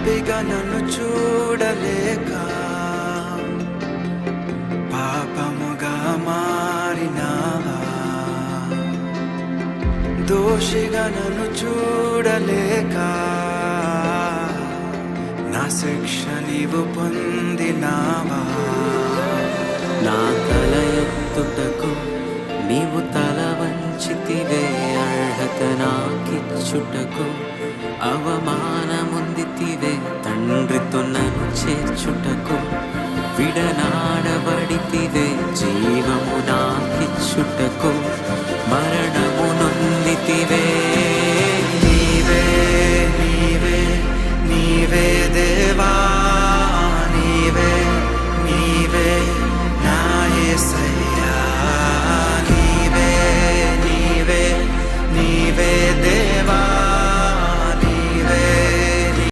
పాపిగా నన్ను చూడలేక పాపముగా మారినావా, దోషిగా నన్ను చూడలేక నా శిక్ష నీవు పొందినావా. నా తల ఎత్తుటకు నీవు తల వంచితివే, అర్హత నాకిచ్చుటకు అవమానముందితివే, తండ్రితో నన్ను చేర్చుటకు